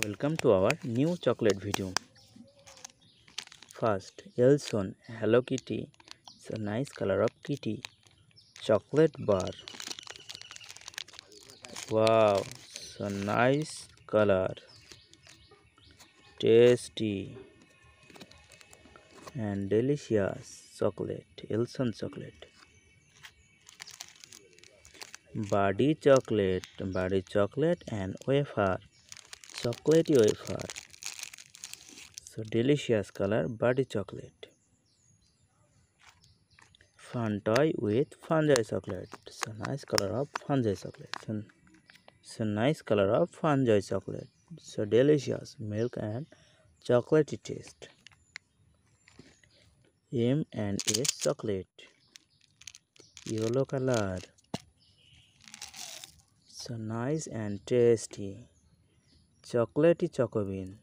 Welcome to our new chocolate video. First, Elson Hello Kitty. It's a nice color of kitty. Chocolate bar. Wow, so nice color. Tasty and delicious chocolate. Elson chocolate. Body chocolate and wafer. Chocolatey wafer. So delicious color, body chocolate. Fun toy with fungi chocolate. So nice color of fungi chocolate. So nice color of fungi chocolate. So delicious milk and chocolatey taste. M&S chocolate. Yellow color. So nice and tasty. Chocolatey choco bean.